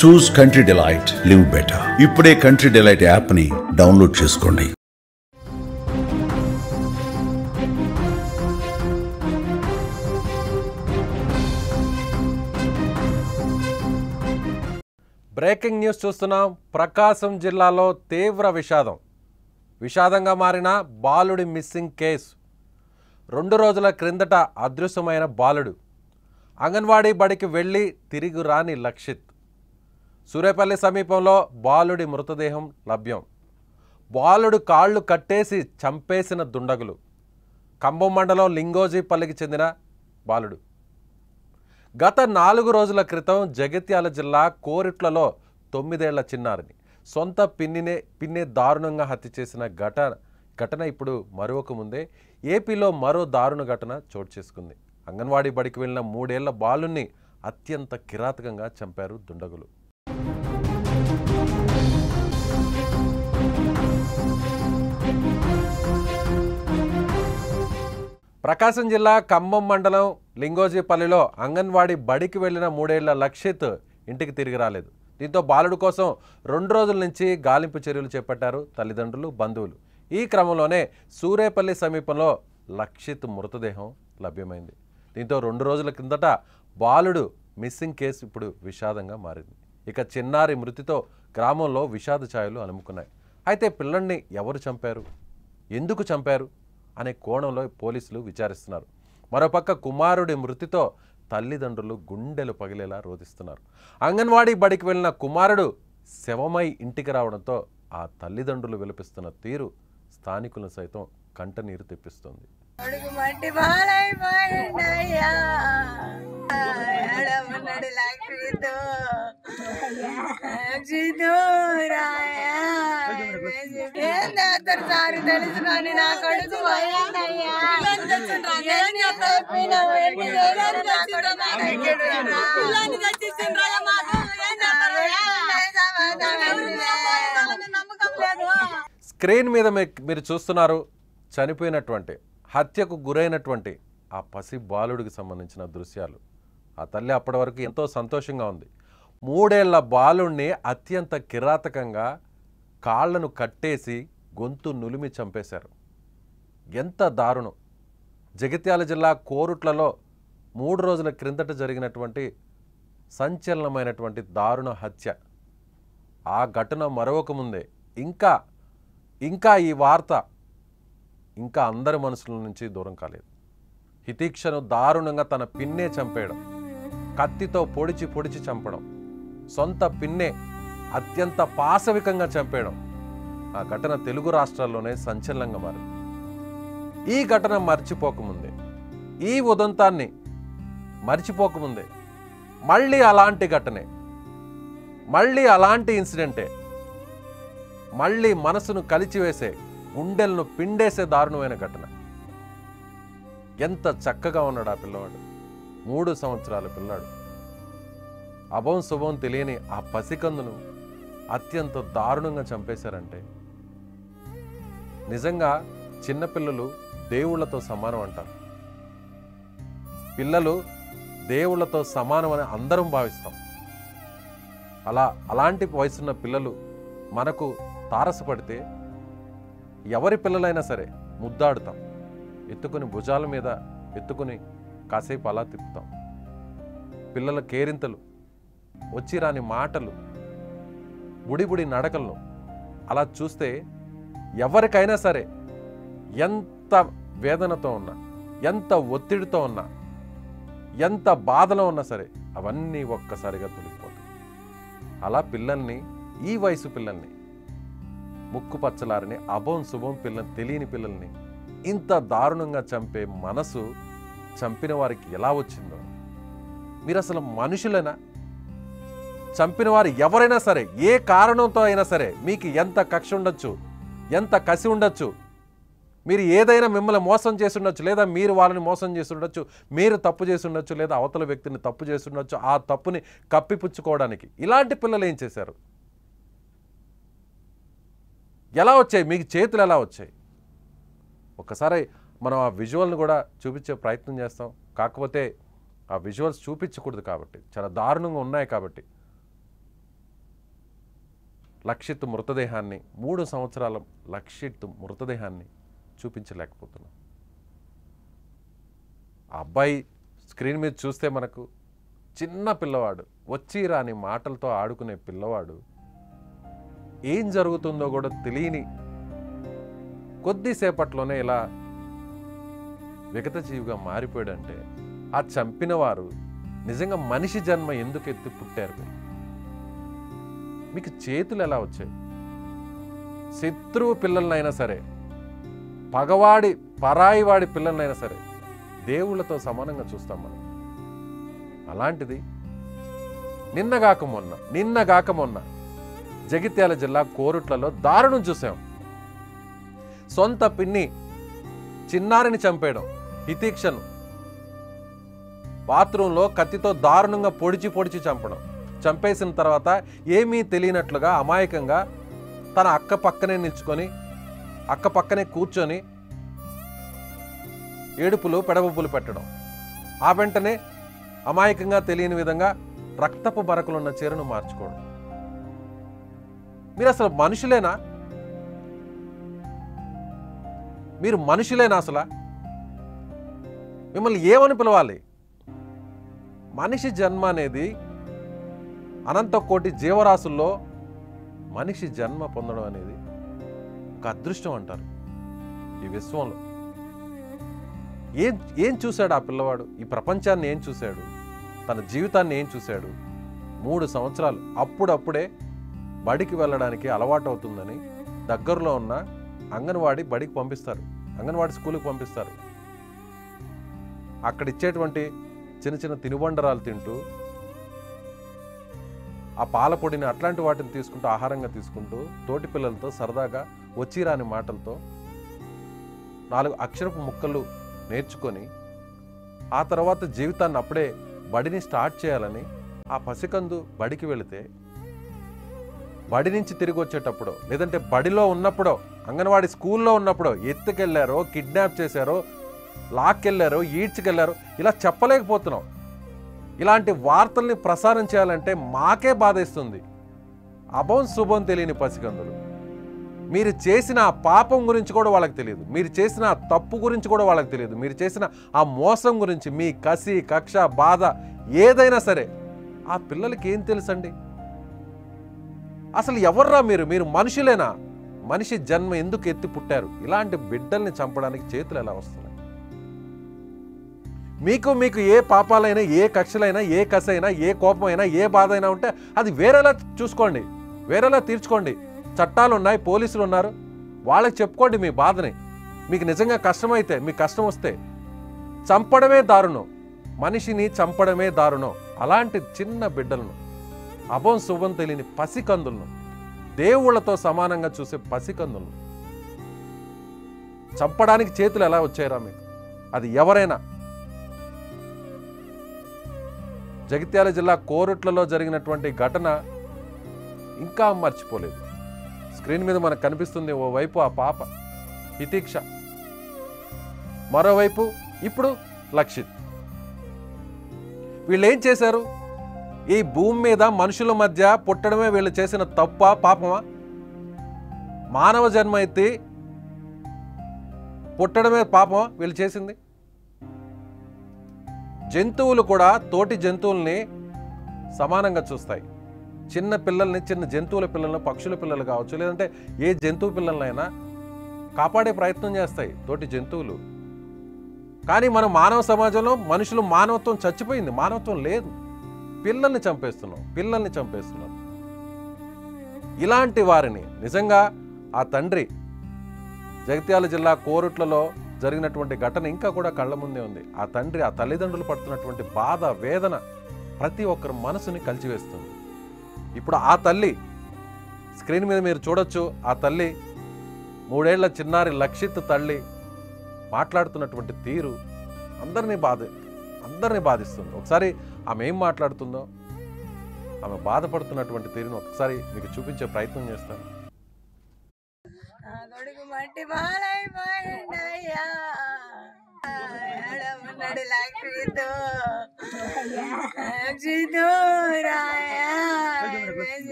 చూస్ country delight, live better. ఇప్పుడే country delight app ని download చేసుకోండి. బ్రేకింగ్ న్యూస్ చూస్తున్నాం. ప్రకాశం జిల్లాలో తీవ్ర విషాదంగా మారిన బాలుడి మిస్సింగ్ కేసు. 2 రోజుల క్రిందట అదృశ్యమైన బాలుడు. అంగన్వాడీ బడికి వెళ్ళి తిరిగి రాని లక్షిత్. సూరేపల్లి సమీపంలో బాలుడి మృతదేహం లభ్యం. బాలుడు కాళ్ళు కట్టేసి చంపేసిన దుండగులు. కంబం మండలం లింగోజీపల్లికి చెందిన బాలుడు. గత 4 రోజుల క్రితం జగిత్యాల జిల్లా కోరిట్లలో 9 ఏళ్ల చిన్నారిని సొంత పిన్నే దారుణంగా హత్య చేసిన ఘటన ఇప్పుడు మరొక ముందే ఏపీలో మరో దారుణ ఘటన చోటు చేసుకుంది. అంగన్వాడీ బడికి వెళ్ళిన 3 ఏళ్ల బాలుని అత్యంత కిరాతకంగా చంపారు దుండగులు. ప్రకాశం జిల్లా ఖమ్మం మండలం లింగోజీపల్లిలో అంగన్వాడీ బడికి వెళ్లిన 3 ఏళ్ల లక్షిత్ ఇంటికి తిరిగి రాలేదు. దీంతో బాలుడు కోసం 2 రోజుల నుంచి గాలింపు చర్యలు చేపట్టారు తల్లిదండ్రులు, బంధువులు. ఈ క్రమంలోనే సూరేపల్లి సమీపంలో లక్షిత్ మృతదేహం లభ్యమైంది. దీంతో 2 రోజుల కిందట బాలుడు మిస్సింగ్ కేసు ఇప్పుడు విషాదంగా మారింది. ఇక చిన్నారి మృతితో గ్రామంలో విషాద ఛాయలు అలుముకున్నాయి. అయితే పిల్లల్ని ఎవరు చంపారు, ఎందుకు చంపారు అనే కోణంలో పోలీసులు విచారిస్తున్నారు. మరోపక్క కుమారుడి మృతితో తల్లిదండ్రులు గుండెలు పగిలేలా రోధిస్తున్నారు. అంగన్వాడీ బడికి వెళ్ళిన కుమారుడు శవమై ఇంటికి రావడంతో ఆ తల్లిదండ్రులు విలపిస్తున్న తీరు స్థానికులను సైతం కంటనీరు తెప్పిస్తుంది. స్క్రీన్ మీద మీరు చూస్తున్నారు చనిపోయినటువంటి, హత్యకు గురైనటువంటి ఆ పసి బాలుడికి సంబంధించిన దృశ్యాలు. ఆ తల్లి అప్పటి వరకు ఎంతో సంతోషంగా ఉంది. 3 ఏళ్ల బాలుడిని అత్యంత కిరాతకంగా కాళ్లను కట్టేసి గొంతు నులిమి చంపేశారు. ఎంత దారుణం! జగిత్యాల జిల్లా కోరుట్లలో 3 రోజుల క్రిందట జరిగినటువంటి సంచలనమైనటువంటి దారుణ హత్య. ఆ ఘటన మరొక ముందే ఇంకా ఈ వార్త ఇంకా అందరి మనసుల నుంచి దూరం కాలేదు. హితీక్షను దారుణంగా తన పిన్నే చంపేయడం, కత్తితో పొడిచి చంపడం, సొంత పిన్నే అత్యంత పాశవికంగా చంపేయడం, ఆ ఘటన తెలుగు రాష్ట్రాల్లోనే సంచలనంగా మారింది. ఈ ఘటన మర్చిపోకముందే, ఈ ఉదంతాన్ని మర్చిపోకముందే మళ్ళీ అలాంటి ఘటనే, మళ్ళీ అలాంటి ఇన్సిడెంటే, మళ్ళీ మనసును కలిచివేసే, గుండెలను పిండేసే దారుణమైన ఘటన. ఎంత చక్కగా ఉన్నాడు ఆ పిల్లవాడు. 3 సంవత్సరాల పిల్లాడు. అభం శుభం తెలియని ఆ పసికందును అత్యంత దారుణంగా చంపేశారంటే నిజంగా చిన్నపిల్లలు దేవుళ్లతో సమానం అంటారు. పిల్లలు దేవుళ్లతో సమానం అని అందరం భావిస్తాం. అలాంటి వయసున్న పిల్లలు మనకు తారసపడితే ఎవరి పిల్లలైనా సరే ముద్దాడుతాం, ఎత్తుకుని భుజాల మీద ఎత్తుకుని కాసేపు అలా తిప్పుతాం. పిల్లల కేరింతలు, వచ్చి రాని మాటలు, బుడి నడకలను అలా చూస్తే ఎవరికైనా సరే ఎంత వేదనతో ఉన్నా, ఎంత ఒత్తిడితో ఉన్నా, ఎంత బాధలో ఉన్నా సరే అవన్నీ ఒక్కసారిగా తొలగిపోతాయి. అలా పిల్లల్ని, ఈ వయసు పిల్లల్ని, ముక్కు పచ్చలారని అభం శుభం తెలియని పిల్లల్ని ఇంత దారుణంగా చంపే మనసు చంపిన వారికి ఎలా వచ్చిందో. మీరు అసలు మనుషులైనా? చంపిన వారు ఎవరైనా సరే, ఏ కారణంతో అయినా సరే, మీకు ఎంత కక్ష ఉండొచ్చు, ఎంత కసి ఉండొచ్చు, మీరు ఏదైనా మిమ్మల్ని మోసం చేసి ఉండొచ్చు, లేదా మీరు వాళ్ళని మోసం చేసి ఉండొచ్చు, మీరు తప్పు చేసి ఉండొచ్చు, లేదా అవతల వ్యక్తిని తప్పు చేసి ఉండొచ్చు. ఆ తప్పుని కప్పిపుచ్చుకోవడానికి ఇలాంటి పిల్లలు ఏం చేశారు? ఎలా వచ్చాయి? మీకు చేతులు ఎలా వచ్చాయి? ఒక్కసారి మనం ఆ విజువల్ని కూడా చూపించే ప్రయత్నం చేస్తాం. కాకపోతే ఆ విజువల్స్ చూపించకూడదు కాబట్టి, చాలా దారుణంగా ఉన్నాయి కాబట్టి లక్షిత్ మృతదేహాన్ని 3 సంవత్సరాల లక్షిత్ మృతదేహాన్ని చూపించలేకపోతున్నాం. ఆ అబ్బాయి స్క్రీన్ మీద చూస్తే మనకు చిన్న పిల్లవాడు, వచ్చి రాని మాటలతో ఆడుకునే పిల్లవాడు, ఏం జరుగుతుందో కూడా తెలియని కొద్దిసేపట్లోనే ఇలా విగతజీవిగా మారిపోయాడంటే ఆ చంపిన వారు నిజంగా మనిషి జన్మ ఎందుకు ఎత్తి పుట్టారు? మీకు చేతులు ఎలా వచ్చాయి? శత్రువు పిల్లలనైనా సరే, పగవాడి పరాయి వాడి పిల్లలనైనా సరే దేవుళ్ళతో సమానంగా చూస్తాం మనం. అలాంటిది నిన్నగాక మొన్న జగిత్యాల జిల్లా కోరుట్లలో దారుణం చూసాం. సొంత పిన్ని చిన్నారిని చంపేయడం, హితీక్షను బాత్రూంలో కత్తితో దారుణంగా పొడిచి చంపడం, చంపేసిన తర్వాత ఏమీ తెలియనట్లుగా అమాయకంగా తన అక్క పక్కనే కూర్చొని ఏడుపులు పెడబొబ్బులు పెట్టడం, ఆ వెంటనే అమాయకంగా తెలియని విధంగా రక్తపు బరకలున్న చీరను మార్చుకోవడం. మీరు అసలు మనుషులేనా? మీరు మనుషులేనా? అసలు మిమ్మల్ని ఏమని పిలవాలి? మనిషి జన్మ అనేది అనంత కోటి జీవరాశుల్లో మనిషి జన్మ పొందడం అనేది ఒక అదృష్టం అంటారు ఈ విశ్వంలో. ఏం చూశాడు ఆ పిల్లవాడు? ఈ ప్రపంచాన్ని ఏం చూశాడు? తన జీవితాన్ని ఏం చూశాడు? 3 సంవత్సరాలు అప్పుడప్పుడే బడికి వెళ్ళడానికి అలవాటు అవుతుందని దగ్గరలో ఉన్న అంగన్వాడీ బడికి పంపిస్తారు, అంగన్వాడీ స్కూల్కి పంపిస్తారు. అక్కడ ఇచ్చేటువంటి చిన్న తినుబండరాలు తింటూ, ఆ పాల పొడిని అట్లాంటి వాటిని తీసుకుంటూ, ఆహారంగా తీసుకుంటూ, తోటి పిల్లలతో సరదాగా వచ్చి రాని మాటలతో 4 అక్షరపు ముక్కలు నేర్చుకొని ఆ తర్వాత జీవితాన్ని అప్పుడే బడిని స్టార్ట్ చేయాలని ఆ పసికందు బడికి వెళితే, బడి నుంచి తిరిగి వచ్చేటప్పుడు, లేదంటే బడిలో ఉన్నప్పుడో, అంగన్వాడీ స్కూల్లో ఉన్నప్పుడో ఎత్తుకెళ్ళారో, కిడ్నాప్ చేశారో, లాక్కెళ్ళారో, ఈడ్చుకెళ్ళారో, ఇలా చెప్పలేకపోతున్నాం. ఇలాంటి వార్తల్ని ప్రసారం చేయాలంటే మాకే బాధేస్తుంది. అభం శుభం తెలియని పసికందులు. మీరు చేసిన ఆ పాపం గురించి కూడా వాళ్ళకి తెలియదు, మీరు చేసిన ఆ తప్పు గురించి కూడా వాళ్ళకి తెలియదు, మీరు చేసిన ఆ మోసం గురించి, మీ కసి కక్ష బాధ ఏదైనా సరే ఆ పిల్లలకి ఏం తెలుసండి? అసలు ఎవర్రా మీరు మనుషులేనా? మనిషి జన్మ ఎందుకు ఎత్తి పుట్టారు? ఇలాంటి బిడ్డల్ని చంపడానికి చేతులు ఎలా వస్తున్నాయి? మీకు ఏ పాపాలైనా, ఏ కక్షలైనా, ఏ కసైనా, ఏ కోపమైనా, ఏ బాధ అయినా ఉంటే అది వేరేలా చూసుకోండి, వేరేలా తీర్చుకోండి. చట్టాలు ఉన్నాయి, పోలీసులు ఉన్నారు, వాళ్ళకి చెప్పుకోండి మీ బాధని. మీకు నిజంగా కష్టమైతే, మీకు కష్టం వస్తే చంపడమే దారుణం, మనిషిని చంపడమే దారుణం. అలాంటి చిన్న బిడ్డలను, అభం శుభం తెలియని పసికందులను, దేవుళ్లతో సమానంగా చూసే పసికందులను చంపడానికి చేతులు ఎలా వచ్చాయిరా మీకు? అది ఎవరైనా. జగిత్యాల జిల్లా కోరుట్లలో జరిగినటువంటి ఘటన ఇంకా మర్చిపోలేదు. స్క్రీన్ మీద మనకు కనిపిస్తుంది, ఓవైపు ఆ పాప హితీక్ష, మరోవైపు ఇప్పుడు లక్షిత్. వీళ్ళు ఏం చేశారు? ఈ భూమి మీద మనుషుల మధ్య పుట్టడమే వీళ్ళు చేసిన తప్ప, పాపమా? మానవ జన్మ ఎత్తి పుట్టడమే పాపమా వీళ్ళు చేసింది? జంతువులు కూడా తోటి జంతువుల్ని సమానంగా చూస్తాయి. చిన్న పిల్లల్ని, చిన్న జంతువుల పిల్లలను, పక్షుల పిల్లలు కావచ్చు, లేదంటే ఏ జంతువు పిల్లలైనా కాపాడే ప్రయత్నం చేస్తాయి తోటి జంతువులు. కానీ మన మానవ సమాజంలో మనుషులు మానవత్వం చచ్చిపోయింది, మానవత్వం లేదు. పిల్లల్ని చంపేస్తున్నాం. ఇలాంటి వారిని నిజంగా ఆ తండ్రి, జగిత్యాల జిల్లా కోరుట్లలో జరిగినటువంటి ఘటన ఇంకా కూడా కళ్ళ ముందే ఉంది. ఆ తండ్రి, ఆ తల్లిదండ్రులు పడుతున్నటువంటి బాధ, వేదన ప్రతి ఒక్కరి మనసుని కలిచివేస్తుంది. ఇప్పుడు ఆ తల్లి, స్క్రీన్ మీద మీరు చూడొచ్చు, ఆ తల్లి 3 ఏళ్ల చిన్నారి లక్షిత్ తల్లి మాట్లాడుతున్నటువంటి తీరు అందరినీ బాధిస్తుంది. ఒకసారి ఆమె ఏం మాట్లాడుతుందో, ఆమె బాధపడుతున్నటువంటి తీరును ఒకసారి మీకు చూపించే ప్రయత్నం చేస్తాను. కొడుకు మట్టి బాలైపోయిందయ్యా,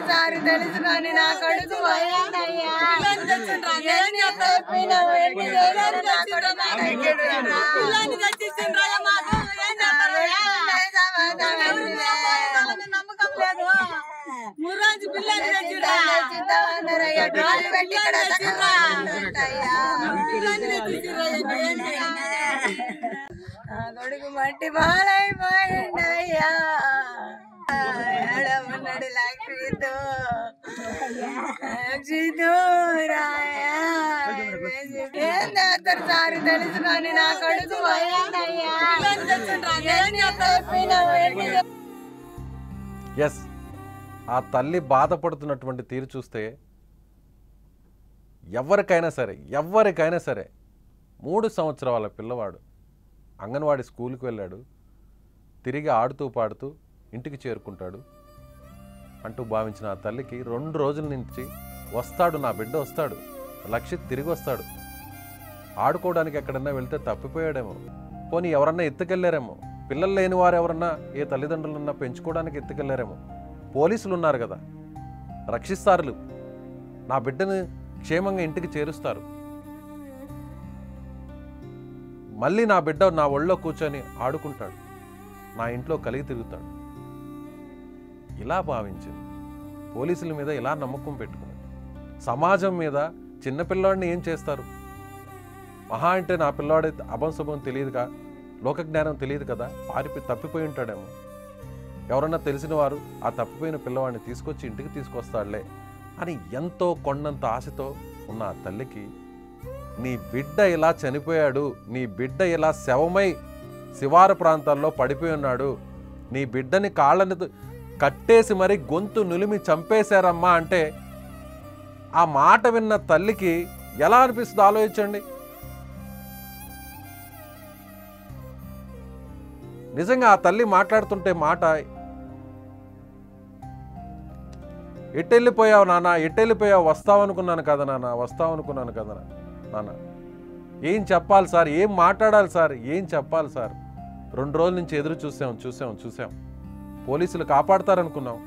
సారి తెలుసుకొని నా కొడుకు మురాజు పిల్లలు కొడుకు మట్టి బాలైపోయిండయ్యా ఉన్నాడు లక్ష్మితో సారి తెలుసుకొని నా కొడుకు ఎస్, ఆ తల్లి బాధపడుతున్నటువంటి తీరు చూస్తే ఎవరికైనా సరే 3 సంవత్సరాల పిల్లవాడు అంగన్వాడీ స్కూల్కి వెళ్ళాడు, తిరిగి ఆడుతూ పాడుతూ ఇంటికి చేరుకుంటాడు అంటూ భావించిన ఆ తల్లికి 2 రోజుల నుంచి వస్తాడు, నా బిడ్డ వస్తాడు, లక్షిత్ తిరిగి వస్తాడు, ఆడుకోవడానికి ఎక్కడన్నా వెళ్తే తప్పిపోయాడేమో, పోనీ ఎవరన్నా ఎత్తుకెళ్ళారేమో, పిల్లలు లేని వారు ఎవరన్నా ఏ తల్లిదండ్రులన్నా పెంచుకోవడానికి ఎత్తుకెళ్ళారేమో, పోలీసులు ఉన్నారు కదా, రక్షిస్తారు, నా బిడ్డను క్షేమంగా ఇంటికి చేరుస్తారు, మళ్ళీ నా బిడ్డ నా ఒళ్ళో కూర్చొని ఆడుకుంటాడు, నా ఇంట్లో కలిగి తిరుగుతాడు. ఇలా భావించింది, పోలీసుల మీద ఇలా నమ్మకం పెట్టుకుని, సమాజం మీద చిన్నపిల్లాడిని ఏం చేస్తారు, మహా అంటే నా పిల్లాడి అభంశుభం తెలియదుగా, లోకజ్ఞానం తెలియదు కదా, తప్పిపోయి ఉంటాడేమో, ఎవరన్నా తెలిసిన వారు ఆ తప్పిపోయిన పిల్లవాడిని తీసుకొచ్చి ఇంటికి తీసుకొస్తాడులే అని ఎంతో కొండంత ఆశతో ఉన్న ఆ తల్లికి, నీ బిడ్డ ఇలా చనిపోయాడు, నీ బిడ్డ ఇలా శవమై శివారు ప్రాంతాల్లో పడిపోయి ఉన్నాడు, నీ బిడ్డని కాళ్ళని కట్టేసి మరీ గొంతు నులిమి చంపేశారమ్మా అంటే ఆ మాట విన్న తల్లికి ఎలా అనిపిస్తుంది ఆలోచించండి. నిజంగా ఆ తల్లి మాట్లాడుతుంటే మాట, ఎట్టెళ్ళిపోయావు నాన్న, ఎట్టెళ్ళిపోయావు, వస్తావనుకున్నాను కదా నాన్న, ఏం చెప్పాలి సార్, ఏం మాట్లాడాలి సార్, ఏం చెప్పాలి సార్, 2 రోజుల నుంచి ఎదురు చూసాం, పోలీసులు కాపాడతారనుకున్నాం,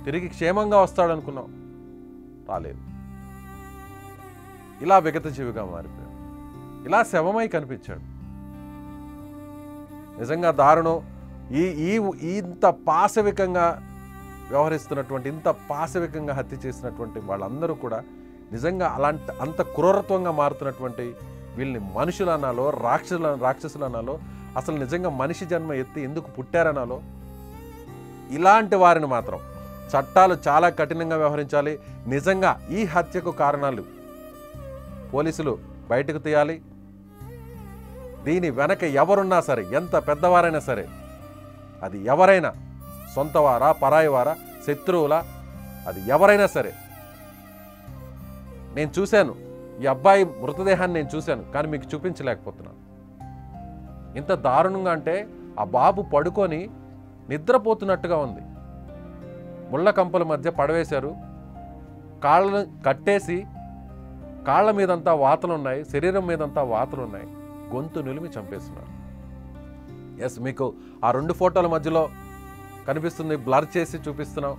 తిరిగి క్షేమంగా వస్తాడనుకున్నాం, రాలేదు, ఇలా విగతజీవిగా మారిపోయాడు, ఇలా శవమై కనిపించాడు. నిజంగా దారుణం. ఇంత పాశవికంగా వ్యవహరిస్తున్నటువంటి, ఇంత పాశవికంగా హత్య చేసినటువంటి వాళ్ళందరూ కూడా నిజంగా అంత క్రూరత్వంగా మారుతున్నటువంటి వీళ్ళని మనుషులు అనాలో, రాక్షసులు అనాలో, అసలు నిజంగా మనిషి జన్మ ఎత్తి ఎందుకు పుట్టారనాలో, ఇలాంటి వారిని మాత్రం చట్టాలు చాలా కఠినంగా వ్యవహరించాలి. నిజంగా ఈ హత్యకు కారణాలు పోలీసులు బయటకు తీయాలి. దీని వెనక ఎవరున్నా సరే, ఎంత పెద్దవారైనా సరే, అది ఎవరైనా, సొంతవారా, పరాయివారా, శత్రువులా, అది ఎవరైనా సరే. నేను చూశాను, ఈ అబ్బాయి మృతదేహాన్ని నేను చూశాను, కానీ మీకు చూపించలేకపోతున్నాను. ఇంత దారుణంగా అంటే ఆ బాబు పడుకొని నిద్రపోతున్నట్టుగా ఉంది, ముళ్ళ కంపల మధ్య పడవేశారు, కాళ్ళను కట్టేసి కాళ్ళ మీదంతా వాతలున్నాయి, శరీరం మీదంతా వాతలున్నాయి, గొంతు నిలిమి చంపేస్తున్నారు. ఎస్, మీకు ఆ 2 ఫోటోల మధ్యలో కనిపిస్తుంది, బ్లర్ చేసి చూపిస్తున్నాం.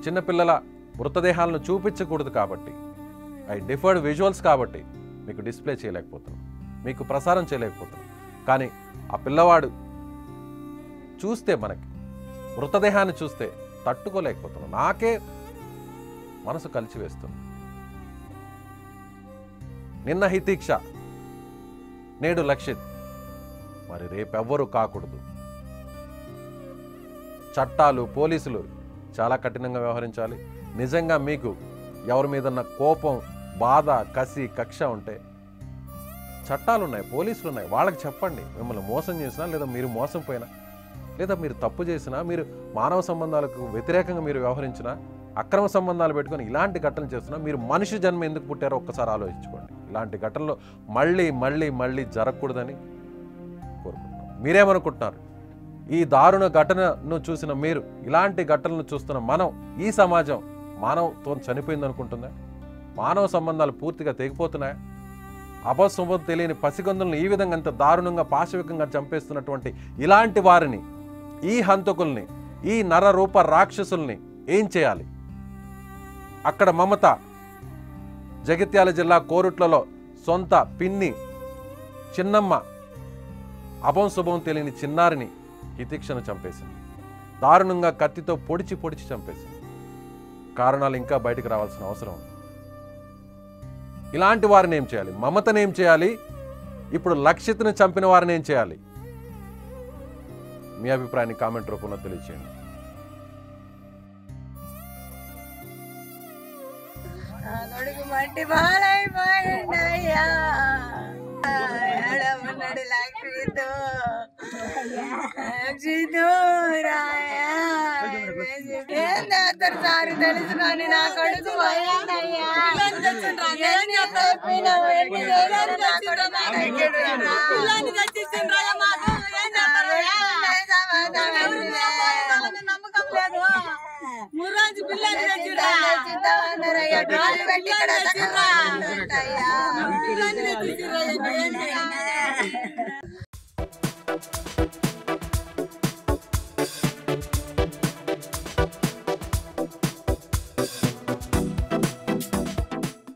చిన్నపిల్లల మృతదేహాలను చూపించకూడదు కాబట్టి, ఐ డిఫర్డ్ విజువల్స్ కాబట్టి మీకు డిస్ప్లే చేయలేకపోతున్నాం, మీకు ప్రసారం చేయలేకపోతున్నాం. కానీ ఆ పిల్లవాడు చూస్తే, మనకి మృతదేహాన్ని చూస్తే తట్టుకోలేకపోతున్నాం, నాకే మనసు కలిచివేస్తుంది. నిన్న హితీక్ష, నేడు లక్షిత్, మరి రేపెవ్వరూ కాకూడదు. చట్టాలు, పోలీసులు చాలా కఠినంగా వ్యవహరించాలి. నిజంగా మీకు ఎవరి మీదన్న కోపం, బాధ, కసి, కక్ష ఉంటే చట్టాలు ఉన్నాయి, పోలీసులు ఉన్నాయి, వాళ్ళకి చెప్పండి. మిమ్మల్ని మోసం చేసినా, లేదా మీరు మోసం పోయినా, లేదా మీరు తప్పు చేసినా, మీరు మానవ సంబంధాలకు వ్యతిరేకంగా మీరు వ్యవహరించినా, అక్రమ సంబంధాలు పెట్టుకొని ఇలాంటి ఘటనలు చేస్తున్నా, మీరు మనిషి జన్మ ఎందుకు పుట్టారో ఒక్కసారి ఆలోచించుకోండి. ఇలాంటి ఘటనలు మళ్ళీ మళ్ళీ మళ్ళీ జరగకూడదని కోరుకుంటున్నాం. మీరేమనుకుంటున్నారు? ఈ దారుణ ఘటనను చూసిన మీరు, ఇలాంటి ఘటనలు చూస్తున్న మనం, ఈ సమాజం మానవత్వం చనిపోయింది అనుకుంటుందా? మానవ సంబంధాలు పూర్తిగా తెగిపోతున్నాయా? అపశుభం తెలియని పసిగొందులను ఈ విధంగా అంత దారుణంగా పాశవికంగా చంపేస్తున్నటువంటి ఇలాంటి వారిని, ఈ హంతకుల్ని, ఈ నరరూప రాక్షసుల్ని ఏం చేయాలి? అక్కడ మమత జగిత్యాల జిల్లా కోరుట్లలో సొంత పిన్ని చిన్నమ్మ అపశుభం తెలియని చిన్నారిని హితిక్షను చంపేసింది. దారుణంగా కత్తితో పొడిచి పొడిచి చంపేసింది. కారణాలు ఇంకా బయటికి రావాల్సిన అవసరం ఉంది. ఇలాంటి వారిని ఏం చేయాలి? మమతను ఏం చేయాలి? ఇప్పుడు లక్షిత్ను చంపిన వారిని ఏం చేయాలి? మీ అభిప్రాయాన్ని కామెంట్ రూపంలో తెలియచేయండి. కొడుకు మట్టి బాలైపోయిందయ్యా. ఉన్నాడు లక్ష్మితో ఏం చేస్తారు సార్ తెలుసు కానీ నా కొడుకు పోయిందయ్యా. నమ్మకం లేదు. మురాజు పిల్లలు తెచ్చిరా